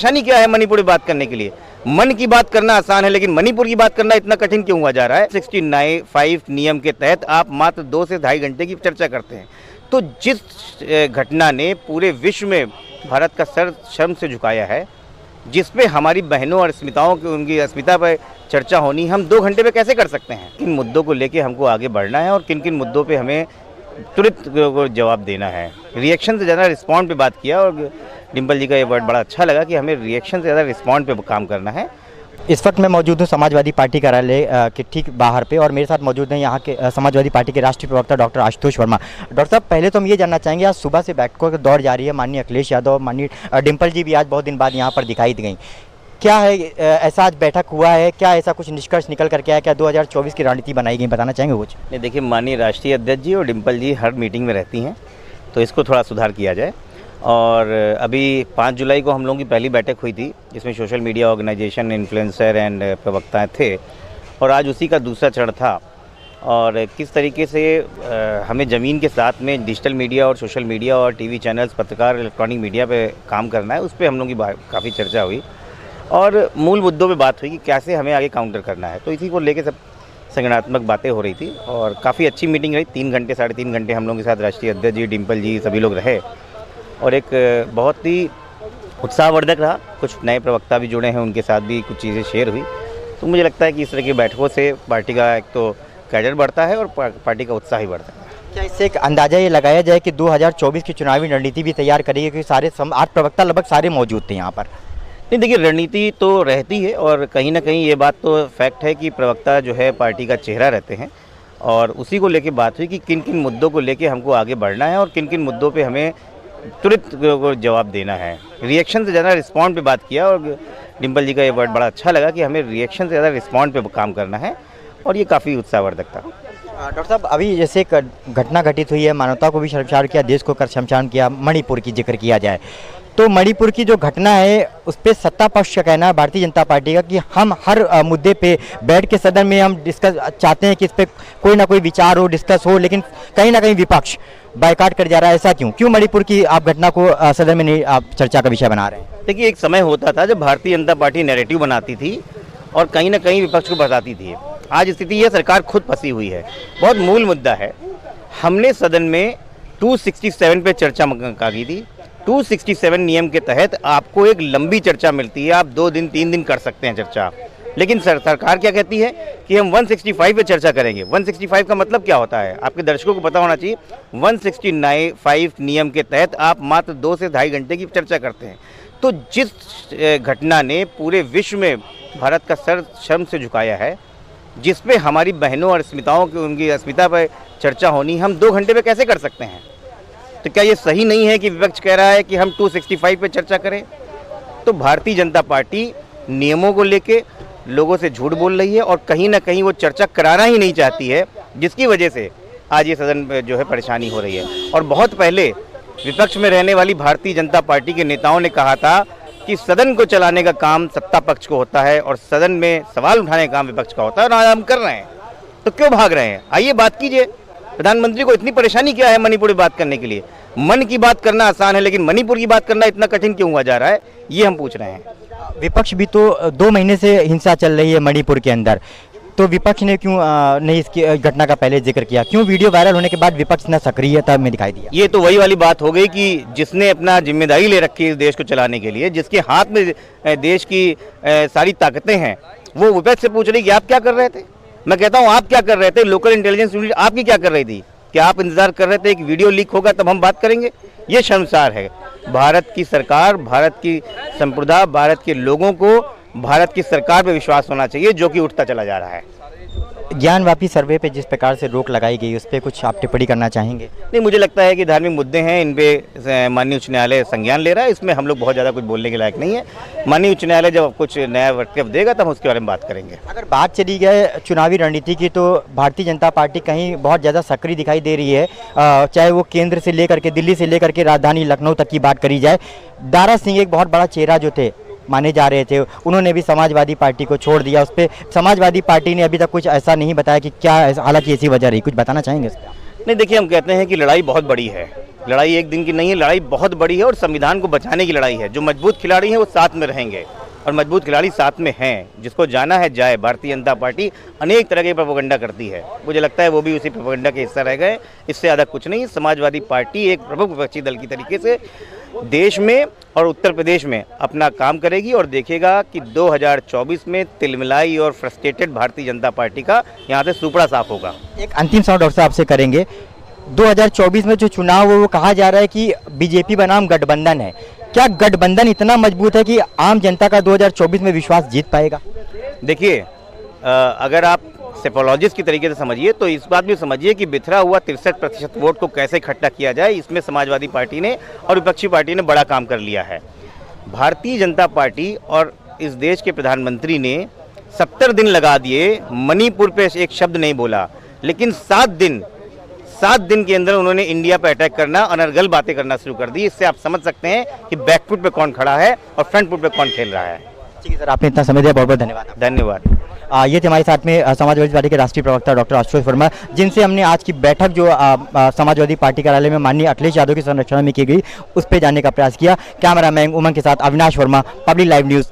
परेशानी क्या है मणिपुर की बात करने के लिए? मन की बात करना आसान है, लेकिन मणिपुर की बात करना इतना कठिन क्यों हुआ जा रहा है? 69(5) नियम के तहत आप मात्र 2 से 2.5 घंटे की चर्चा करते हैं। तो जिस घटना ने पूरे विश्व में भारत का सर शर्म से झुकाया है, जिसपे हमारी बहनों और अस्मिताओं की उनकी अस्मिता पर चर्चा होनी, हम 2 घंटे में कैसे कर सकते हैं? किन मुद्दों को लेके हमको आगे बढ़ना है और किन किन मुद्दों पे हमें तुरंत जवाब देना है। रिएक्शन से ज़्यादा रिस्पॉन्ड पे बात किया और डिम्पल जी का ये वर्ड बड़ा अच्छा लगा कि हमें रिएक्शन से ज़्यादा रिस्पॉन्ड पे काम करना है। इस वक्त मैं मौजूद हूँ समाजवादी पार्टी कार्यालय के ठीक बाहर पे और मेरे साथ मौजूद हैं यहाँ के समाजवादी पार्टी के राष्ट्रीय प्रवक्ता डॉक्टर आशुतोष वर्मा। डॉक्टर साहब, पहले तो हम ये जानना चाहेंगे, आज सुबह से बैठकों का दौर जारी है। माननीय अखिलेश यादव, माननीय डिम्पल जी भी आज बहुत दिन बाद यहाँ पर दिखाई दी गई। क्या है ऐसा आज बैठक हुआ है, क्या ऐसा कुछ निष्कर्ष निकल करके आया, क्या 2024 की रणनीति बनाई गई, बताना चाहेंगे कुछ? नहीं, देखिए, माननीय राष्ट्रीय अध्यक्ष जी और डिम्पल जी हर मीटिंग में रहती हैं, तो इसको थोड़ा सुधार किया जाए। और अभी 5 जुलाई को हम लोगों की पहली बैठक हुई थी, जिसमें social media organisation, influencer and प्रवक्ता थे, और आज उसी का दूसरा चरण था। और किस तरीके से हमें ज़मीन के साथ में डिजिटल मीडिया और सोशल मीडिया और टीवी चैनल्स, पत्रकार, इलेक्ट्रॉनिक मीडिया पे काम करना है, उस पर हम लोगों की काफ़ी चर्चा हुई और मूल मुद्दों पे बात हुई कि कैसे हमें आगे काउंटर करना है। तो इसी को लेके सब संगठनात्मक बातें हो रही थी और काफ़ी अच्छी मीटिंग रही। 3 घंटे 3.5 घंटे हम लोगों के साथ राष्ट्रीय अध्यक्ष जी, डिम्पल जी, सभी लोग रहे और एक बहुत ही उत्साहवर्धक रहा। कुछ नए प्रवक्ता भी जुड़े हैं, उनके साथ भी कुछ चीज़ें शेयर हुई। तो मुझे लगता है कि इस तरह की बैठकों से पार्टी का एक तो कैडर बढ़ता है और पार्टी का उत्साह ही बढ़ता है। क्या इससे एक अंदाजा ये लगाया जाए कि 2024 की चुनावी रणनीति भी तैयार करेगी, क्योंकि सारे 8 प्रवक्ता लगभग सारे मौजूद थे यहाँ पर? नहीं, देखिए, रणनीति तो रहती है और कहीं ना कहीं ये बात तो फैक्ट है कि प्रवक्ता जो है पार्टी का चेहरा रहते हैं, और उसी को लेके बात हुई कि किन किन मुद्दों को लेके हमको आगे बढ़ना है और किन किन मुद्दों पे हमें तुरंत जवाब देना है। रिएक्शन से ज़्यादा रिस्पॉन्ड पे बात किया और डिम्पल जी का ये वर्ड बड़ा अच्छा लगा कि हमें रिएक्शन से ज़्यादा रिस्पॉन्ड पे काम करना है, और ये काफ़ी उत्साहवर्धक था। डॉक्टर साहब, अभी जैसे एक घटना घटित हुई है, मानवता को भी शर्मसार किया, देश को कर शर्मसार किया, मणिपुर की जिक्र किया जाए तो मणिपुर की जो घटना है उस पर सत्ता पक्ष का कहना है, भारतीय जनता पार्टी का, कि हम हर मुद्दे पे बैठ के सदन में हम डिस्कस चाहते हैं कि इस पर कोई ना कोई विचार हो, डिस्कस हो, लेकिन कहीं ना कहीं विपक्ष बायकॉट कर जा रहा है। ऐसा क्यों मणिपुर की आप घटना को सदन में नहीं आप चर्चा का विषय बना रहे हैं? देखिए, एक समय होता था जब भारतीय जनता पार्टी नैरेटिव बनाती थी और कहीं ना कहीं विपक्ष को बताती थी। आज स्थिति यह, सरकार खुद फंसी हुई है। बहुत मूल मुद्दा है। हमने सदन में 267 पे चर्चा की थी। 267 नियम के तहत आपको एक लंबी चर्चा मिलती है, आप 2 दिन 3 दिन कर सकते हैं चर्चा, लेकिन सरकार क्या कहती है कि हम 165 पे चर्चा करेंगे। 165 का मतलब क्या होता है, आपके दर्शकों को पता होना चाहिए। 169(5) नियम के तहत आप मात्र 2 से 2.5 घंटे की चर्चा करते हैं। तो जिस घटना ने पूरे विश्व में भारत का सर शर्म से झुकाया है, जिसपे हमारी बहनों और अस्मिताओं की उनकी अस्मिता पर चर्चा होनी, हम 2 घंटे में कैसे कर सकते हैं? तो क्या ये सही नहीं है कि विपक्ष कह रहा है कि हम 265 पे चर्चा करें? तो भारतीय जनता पार्टी नियमों को लेके लोगों से झूठ बोल रही है और कहीं ना कहीं वो चर्चा कराना ही नहीं चाहती है, जिसकी वजह से आज ये सदन में जो है परेशानी हो रही है। और बहुत पहले विपक्ष में रहने वाली भारतीय जनता पार्टी के नेताओं ने कहा था कि सदन को चलाने का काम सत्ता पक्ष को होता है और सदन में सवाल उठाने का काम विपक्ष का होता है, और आज हम कर रहे हैं। तो क्यों भाग रहे हैं? आइए बात कीजिए। प्रधानमंत्री को इतनी परेशानी क्या है मणिपुर की बात करने के लिए? मन की बात करना आसान है, लेकिन मणिपुर की बात करना इतना कठिन क्यों हुआ जा रहा है, ये हम पूछ रहे हैं। विपक्ष भी तो 2 महीने से हिंसा चल रही है मणिपुर के अंदर, तो विपक्ष ने क्यों नहीं इसकी घटना का पहले जिक्र किया? क्यों वीडियो वायरल होने के बाद विपक्ष ने सक्रियता में दिखाई दिया? ये तो वही वाली बात हो गई कि जिसने अपना जिम्मेदारी ले रखी है इस देश को चलाने के लिए, जिसके हाथ में देश की सारी ताकतें हैं, वो विपक्ष से पूछ रही कि आप क्या कर रहे थे। मैं कहता हूँ, आप क्या कर रहे थे? लोकल इंटेलिजेंस यूनिट आपकी क्या कर रही थी? क्या आप इंतजार कर रहे थे कि वीडियो लीक होगा तब हम बात करेंगे? ये शर्मसार है। भारत की सरकार, भारत की संप्रभुता, भारत के लोगों को भारत की सरकार पे विश्वास होना चाहिए, जो कि उठता चला जा रहा है। ज्ञानवापी सर्वे पे जिस प्रकार से रोक लगाई गई, उस पर कुछ आप टिप्पणी करना चाहेंगे? नहीं, मुझे लगता है कि धार्मिक मुद्दे हैं, इन पे माननीय उच्च न्यायालय संज्ञान ले रहा है। इसमें हम लोग बहुत ज़्यादा कुछ बोलने के लायक नहीं है। माननीय उच्च न्यायालय जब कुछ नया वक्तव्य देगा तब उसके बारे में बात करेंगे। अगर बात चली गई चुनावी रणनीति की, तो भारतीय जनता पार्टी कहीं बहुत ज़्यादा सक्रिय दिखाई दे रही है, चाहे वो केंद्र से लेकर के, दिल्ली से लेकर के राजधानी लखनऊ तक की बात करी जाए। दारा सिंह एक बहुत बड़ा चेहरा जो थे, माने जा रहे थे, उन्होंने भी समाजवादी पार्टी को छोड़ दिया। उस पर समाजवादी पार्टी ने अभी तक कुछ ऐसा नहीं बताया कि क्या, हालांकि ऐसी वजह रही, कुछ बताना चाहेंगे इस पर? नहीं, देखिए, हम कहते हैं कि लड़ाई बहुत बड़ी है लड़ाई एक दिन की नहीं है, लड़ाई बहुत बड़ी है और संविधान को बचाने की लड़ाई है। जो मजबूत खिलाड़ी हैं वो साथ में रहेंगे और मजबूत खिलाड़ी साथ में हैं। जिसको जाना है जाए। भारतीय जनता पार्टी अनेक तरह की प्रोपेगेंडा करती है, मुझे लगता है वो भी उसी प्रोपेगेंडा के हिस्सा रह गए। इससे ज़्यादा कुछ नहीं। समाजवादी पार्टी एक प्रमुख विपक्षी दल की तरीके से देश में और उत्तर प्रदेश में अपना काम करेगी और देखेगा कि 2024 में तिलमिलाई और फ्रस्ट्रेटेड भारतीय जनता पार्टी का यहाँ से सुपड़ा साफ होगा। एक अंतिम सवाल डॉक्टर साहब आपसे करेंगे। 2024 में जो चुनाव है वो कहा जा रहा है कि बीजेपी बनाम गठबंधन है। क्या गठबंधन इतना मजबूत है कि आम जनता का 2024 में विश्वास जीत पाएगा? देखिए, अगर आप सेपोलॉजिस्ट की तरीके से समझिए तो इस बात भी समझिए कि बिखरा हुआ 63% वोट को कैसे इकट्ठा किया जाए, इसमें समाजवादी पार्टी ने और विपक्षी पार्टी ने बड़ा काम कर लिया है। भारतीय जनता पार्टी और इस देश के प्रधानमंत्री ने 70 दिन लगा दिए, मणिपुर पे एक शब्द नहीं बोला, लेकिन 7 दिन के अंदर उन्होंने इंडिया पे अटैक करना, अनर्गल बातें करना शुरू कर दी। इससे आप समझ सकते हैं कि बैकफुट पे कौन खड़ा है और फ्रंट फुट पे कौन खेल रहा है। ठीक है सर, आपने इतना समय दिया, बहुत बहुत धन्यवाद। धन्यवाद। ये थे हमारे साथ में समाजवादी पार्टी के राष्ट्रीय प्रवक्ता डॉक्टर आशुतोष वर्मा, जिनसे हमने आज की बैठक जो समाजवादी पार्टी कार्यालय में माननीय अखिलेश यादव की संरक्षण में की गई उस पर जानने का प्रयास किया। कैमरामैन उमंग के साथ Avinash Verma, public live news.